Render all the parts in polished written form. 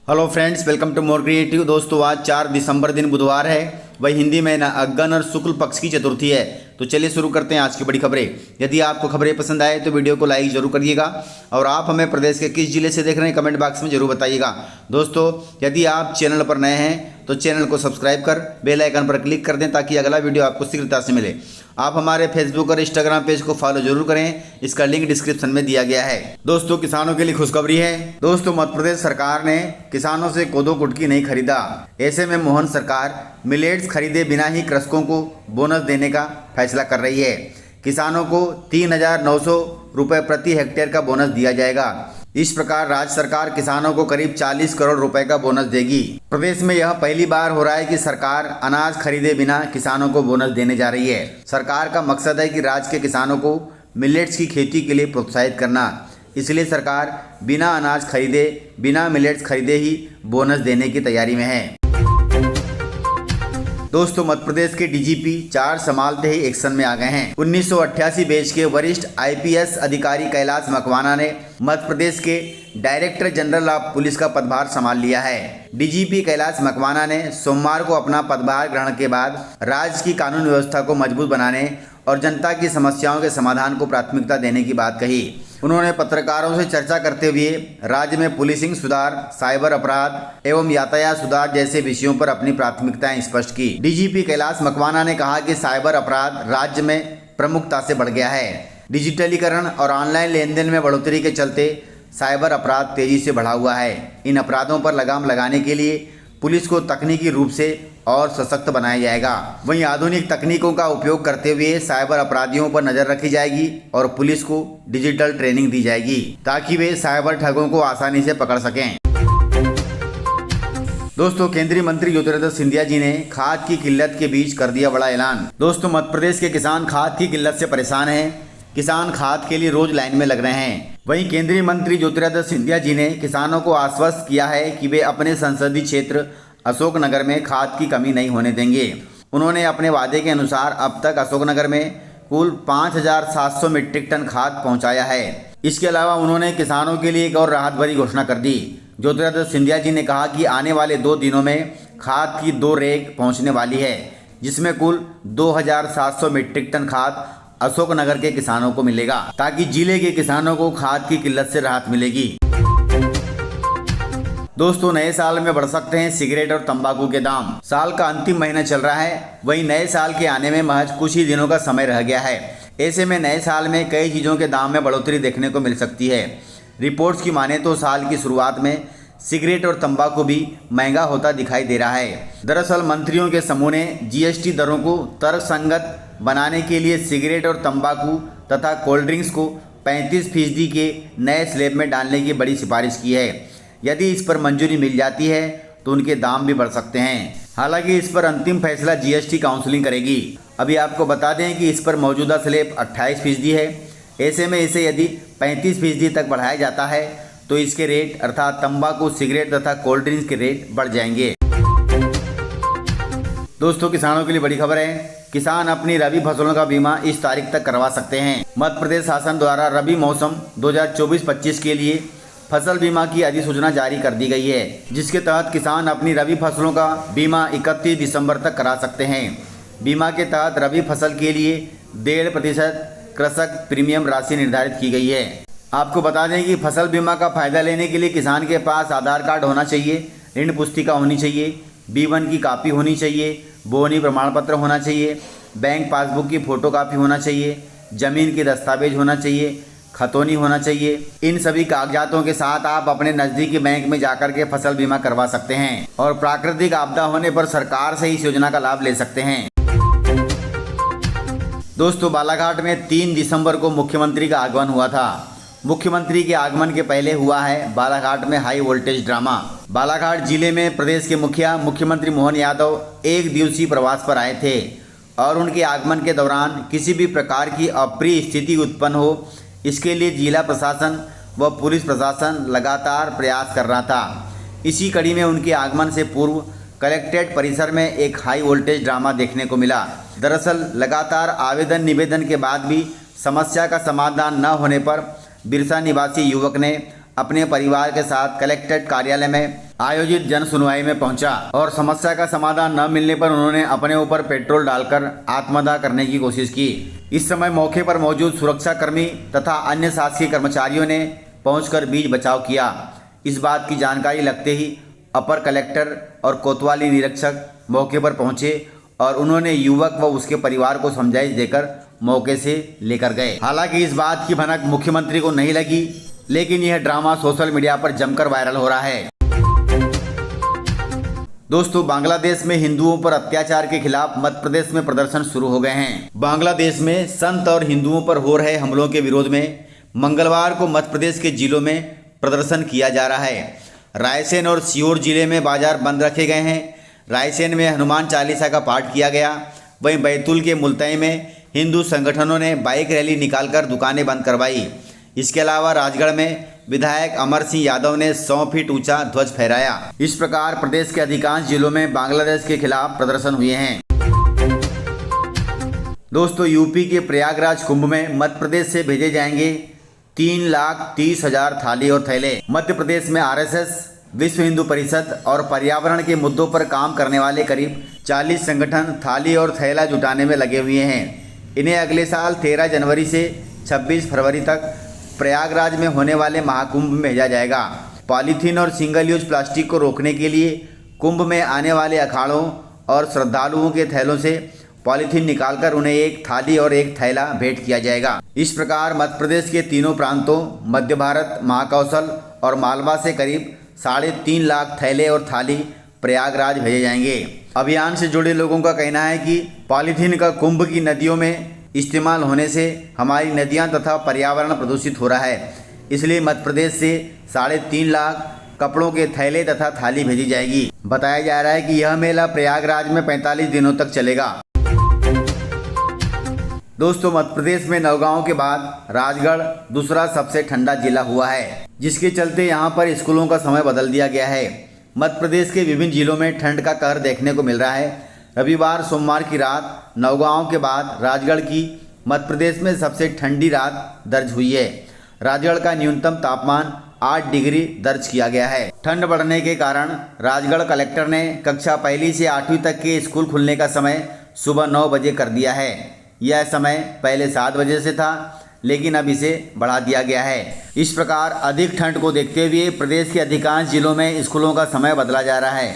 Hello friends, welcome to More Creative. दोस्तों, आज 4 दिसंबर दिन बुधवार है, वही हिंदी में अगन और शुक्ल पक्ष की चतुर्थी है। तो चलिए शुरू करते हैं आज की बड़ी खबरें। यदि आपको खबरें पसंद आए तो वीडियो को लाइक जरूर करिएगा और आप हमें प्रदेश के किस जिले से देख रहे हैं कमेंट बॉक्स में जरूर बताइएगा। दोस्तों, यदि आप चैनल पर नए हैं तो चैनल को सब्सक्राइब कर बेल आइकन पर क्लिक कर दें ताकि अगला वीडियो आपको शीघ्रता से मिले। आप हमारे फेसबुक और इंस्टाग्राम पेज को फॉलो जरूर करें, इसका लिंक डिस्क्रिप्शन में दिया गया है। दोस्तों, किसानों के लिए खुशखबरी है। दोस्तों, मध्य प्रदेश सरकार ने किसानों से कोदो कुटकी नहीं खरीदा। ऐसे में मोहन सरकार मिलेट्स खरीदे बिना ही कृषकों को बोनस देने का फैसला कर रही है। किसानों को 3,900 रुपये प्रति हेक्टेयर का बोनस दिया जाएगा। इस प्रकार राज्य सरकार किसानों को करीब 40 करोड़ रुपए का बोनस देगी। प्रदेश में यह पहली बार हो रहा है कि सरकार अनाज खरीदे बिना किसानों को बोनस देने जा रही है। सरकार का मकसद है कि राज्य के किसानों को मिलेट्स की खेती के लिए प्रोत्साहित करना। इसलिए सरकार बिना अनाज खरीदे, बिना मिलेट्स खरीदे ही बोनस देने की तैयारी में है। दोस्तों, मध्य प्रदेश के डीजीपी 4 संभालते ही एक्शन में आ गए हैं। 1988 बैच के वरिष्ठ आईपीएस अधिकारी कैलाश मकवाना ने मध्य प्रदेश के डायरेक्टर जनरल ऑफ पुलिस का पदभार संभाल लिया है। डीजीपी कैलाश मकवाना ने सोमवार को अपना पदभार ग्रहण के बाद राज्य की कानून व्यवस्था को मजबूत बनाने और जनता की समस्याओं के समाधान को प्राथमिकता देने की बात कही। उन्होंने पत्रकारों से चर्चा करते हुए राज्य में पुलिसिंग सुधार, साइबर अपराध एवं यातायात सुधार जैसे विषयों पर अपनी प्राथमिकताएं स्पष्ट की। डीजीपी कैलाश मकवाना ने कहा कि साइबर अपराध राज्य में प्रमुखता से बढ़ गया है। डिजिटलीकरण और ऑनलाइन लेन देन में बढ़ोतरी के चलते साइबर अपराध तेजी से बढ़ा हुआ है। इन अपराधों पर लगाम लगाने के लिए पुलिस को तकनीकी रूप से और सशक्त बनाया जाएगा। वहीं आधुनिक तकनीकों का उपयोग करते हुए साइबर अपराधियों पर नजर रखी जाएगी और पुलिस को डिजिटल ट्रेनिंग दी जाएगी ताकि वे साइबर ठगों को आसानी से पकड़ सकें। दोस्तों, केंद्रीय मंत्री ज्योतिरादित्य सिंधिया जी ने खाद की किल्लत के बीच कर दिया बड़ा ऐलान। दोस्तों, मध्य प्रदेश के किसान खाद की किल्लत से परेशान हैं। किसान खाद के लिए रोज लाइन में लग रहे हैं। वहीं केंद्रीय मंत्री ज्योतिरादित्य सिंधिया जी ने किसानों को आश्वस्त किया है कि वे अपने संसदीय क्षेत्र अशोकनगर में खाद की कमी नहीं होने देंगे। उन्होंने अपने वादे के अनुसार अब तक अशोकनगर में कुल 5,700 मीट्रिक टन खाद पहुंचाया है। इसके अलावा उन्होंने किसानों के लिए एक और राहत भरी घोषणा कर दी। ज्योतिरादित्य सिंधिया जी ने कहा कि आने वाले 2 दिनों में खाद की 2 रेक पहुंचने वाली है, जिसमें कुल 2,700 मीट्रिक टन खाद अशोकनगर के किसानों को मिलेगा ताकि जिले के किसानों को खाद की किल्लत से राहत मिलेगी। दोस्तों, नए साल में बढ़ सकते हैं सिगरेट और तंबाकू के दाम। साल का अंतिम महीना चल रहा है, वहीं नए साल के आने में महज कुछ ही दिनों का समय रह गया है। ऐसे में नए साल में कई चीज़ों के दाम में बढ़ोतरी देखने को मिल सकती है। रिपोर्ट्स की माने तो साल की शुरुआत में सिगरेट और तंबाकू भी महंगा होता दिखाई दे रहा है। दरअसल मंत्रियों के समूह ने जीएसटी दरों को तर्कसंगत बनाने के लिए सिगरेट और तंबाकू तथा कोल्ड ड्रिंक्स को 35% के नए स्लैब में डालने की बड़ी सिफारिश की है। यदि इस पर मंजूरी मिल जाती है तो उनके दाम भी बढ़ सकते हैं। हालांकि इस पर अंतिम फैसला जीएसटी काउंसिलिंग करेगी। अभी आपको बता दें कि इस पर मौजूदा स्लैब 28% है। ऐसे में इसे यदि 35% तक बढ़ाया जाता है तो इसके रेट अर्थात तंबाकू, सिगरेट तथा कोल्ड ड्रिंक्स के रेट बढ़ जाएंगे। दोस्तों, किसानों के लिए बड़ी खबर है। किसान अपनी रबी फसलों का बीमा इस तारीख तक करवा सकते हैं। मध्य प्रदेश शासन द्वारा रबी मौसम 2024-25 के लिए फसल बीमा की अधिसूचना जारी कर दी गई है, जिसके तहत किसान अपनी रबी फसलों का बीमा 31 दिसंबर तक करा सकते हैं। बीमा के तहत रबी फसल के लिए 1.5% कृषक प्रीमियम राशि निर्धारित की गई है। आपको बता दें कि फसल बीमा का फायदा लेने के लिए किसान के पास आधार कार्ड होना चाहिए, ऋण पुस्तिका होनी चाहिए, B1 की कॉपी होनी चाहिए, बोनी प्रमाण पत्र होना चाहिए, बैंक पासबुक की फोटोकॉपी होना चाहिए, जमीन के दस्तावेज होना चाहिए, खतौनी होना चाहिए। इन सभी कागजातों के साथ आप अपने नज़दीकी बैंक में जाकर के फसल बीमा करवा सकते हैं और प्राकृतिक आपदा होने पर सरकार से इस योजना का लाभ ले सकते हैं। दोस्तों, बालाघाट में 3 दिसंबर को मुख्यमंत्री का आगमन हुआ था। मुख्यमंत्री के आगमन के पहले हुआ है बालाघाट में हाई वोल्टेज ड्रामा। बालाघाट जिले में प्रदेश के मुख्यमंत्री मोहन यादव 1 दिवसीय प्रवास पर आए थे और उनके आगमन के दौरान किसी भी प्रकार की अप्रिय स्थिति उत्पन्न हो, इसके लिए जिला प्रशासन व पुलिस प्रशासन लगातार प्रयास कर रहा था। इसी कड़ी में उनके आगमन से पूर्व कलेक्ट्रेट परिसर में एक हाई वोल्टेज ड्रामा देखने को मिला। दरअसल लगातार आवेदन निवेदन के बाद भी समस्या का समाधान न होने पर बिरसा निवासी युवक ने अपने परिवार के साथ कलेक्ट्रेट कार्यालय में आयोजित जन सुनवाई में पहुंचा और समस्या का समाधान न मिलने पर उन्होंने अपने ऊपर पेट्रोल डालकर आत्मदाह करने की कोशिश की। इस समय मौके पर मौजूद सुरक्षाकर्मी तथा अन्य शासकीय कर्मचारियों ने पहुंचकर बीच बचाव किया। इस बात की जानकारी लगते ही अपर कलेक्टर और कोतवाली निरीक्षक मौके पर पहुंचे और उन्होंने युवक व उसके परिवार को समझाइश देकर मौके से लेकर गए। हालांकि इस बात की भनक मुख्यमंत्री को नहीं लगी, लेकिन यह ड्रामा सोशल मीडिया पर जमकर वायरल हो रहा है। दोस्तों, बांग्लादेश में हिंदुओं पर अत्याचार के खिलाफ मध्य प्रदेश में प्रदर्शन शुरू हो गए हैं। बांग्लादेश में संत और हिंदुओं पर हो रहे हमलों के विरोध में मंगलवार को मध्य प्रदेश के जिलों में प्रदर्शन किया जा रहा है। रायसेन और सीहोर जिले में बाजार बंद रखे गए हैं। रायसेन में हनुमान चालीसा का पाठ किया गया। वहीं बैतूल के मुल्तई में हिंदू संगठनों ने बाइक रैली निकालकर दुकानें बंद करवाई। इसके अलावा राजगढ़ में विधायक अमर सिंह यादव ने 100 फीट ऊंचा ध्वज फहराया। इस प्रकार प्रदेश के अधिकांश जिलों में बांग्लादेश के खिलाफ प्रदर्शन हुए हैं। दोस्तों, यूपी के प्रयागराज कुंभ में मध्य प्रदेश से भेजे जाएंगे 3,30,000 थाली और थैले। मध्य प्रदेश में आरएसएस, विश्व हिंदू परिषद और पर्यावरण के मुद्दों पर काम करने वाले करीब 40 संगठन थाली और थैला जुटाने में लगे हुए हैं। इन्हें अगले साल 13 जनवरी से 26 फरवरी तक प्रयागराज में होने वाले महाकुंभ में भेजा जाएगा। पॉलीथीन और सिंगल यूज प्लास्टिक को रोकने के लिए कुंभ में आने वाले अखाड़ों और श्रद्धालुओं के थैलों से पॉलीथीन निकालकर उन्हें एक थाली और एक थैला भेंट किया जाएगा। इस प्रकार मध्य प्रदेश के तीनों प्रांतों मध्य भारत, महाकौशल और मालवा से करीब 3.5 लाख थैले और थाली प्रयागराज भेजे जाएंगे। अभियान से जुड़े लोगों का कहना है कि पॉलीथीन का कुंभ की नदियों में इस्तेमाल होने से हमारी नदियां तथा पर्यावरण प्रदूषित हो रहा है। इसलिए मध्य प्रदेश से 3.5 लाख कपड़ों के थैले तथा थाली भेजी जाएगी। बताया जा रहा है कि यह मेला प्रयागराज में 45 दिनों तक चलेगा। दोस्तों, मध्य प्रदेश में नौगांव के बाद राजगढ़ दूसरा सबसे ठंडा जिला हुआ है, जिसके चलते यहां पर स्कूलों का समय बदल दिया गया है। मध्य प्रदेश के विभिन्न जिलों में ठंड का कहर देखने को मिल रहा है। रविवार सोमवार की रात नौगांव के बाद राजगढ़ की मध्य प्रदेश में सबसे ठंडी रात दर्ज हुई है। राजगढ़ का न्यूनतम तापमान 8 डिग्री दर्ज किया गया है। ठंड बढ़ने के कारण राजगढ़ कलेक्टर ने कक्षा 1 से 8वीं तक के स्कूल खुलने का समय सुबह 9 बजे कर दिया है। यह समय पहले 7 बजे से था, लेकिन अब इसे बढ़ा दिया गया है। इस प्रकार अधिक ठंड को देखते हुए प्रदेश के अधिकांश जिलों में स्कूलों का समय बदला जा रहा है।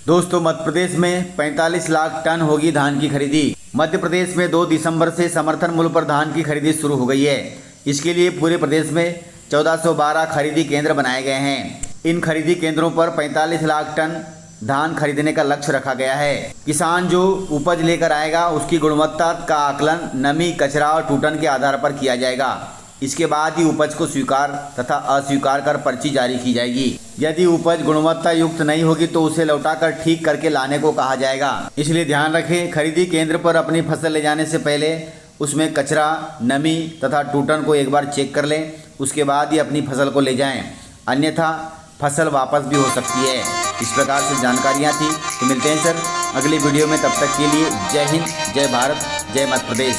दोस्तों, मध्य प्रदेश में 45 लाख टन होगी धान की खरीदी। मध्य प्रदेश में 2 दिसंबर से समर्थन मूल्य पर धान की खरीदी शुरू हो गई है। इसके लिए पूरे प्रदेश में 1412 खरीदी केंद्र बनाए गए हैं। इन खरीदी केंद्रों पर 45 लाख टन धान खरीदने का लक्ष्य रखा गया है। किसान जो उपज लेकर आएगा उसकी गुणवत्ता का आकलन नमी, कचरा और टूटन के आधार पर किया जाएगा। इसके बाद ही उपज को स्वीकार तथा अस्वीकार कर पर्ची जारी की जाएगी। यदि उपज गुणवत्ता युक्त नहीं होगी तो उसे लौटाकर ठीक करके लाने को कहा जाएगा। इसलिए ध्यान रखें, खरीदी केंद्र पर अपनी फसल ले जाने से पहले उसमें कचरा, नमी तथा टूटन को एक बार चेक कर लें। उसके बाद ही अपनी फसल को ले जाएं, अन्यथा फसल वापस भी हो सकती है। इस प्रकार से जानकारियाँ थी। तो मिलते हैं सर अगली वीडियो में, तब तक के लिए जय हिंद, जय भारत, जय मध्य प्रदेश।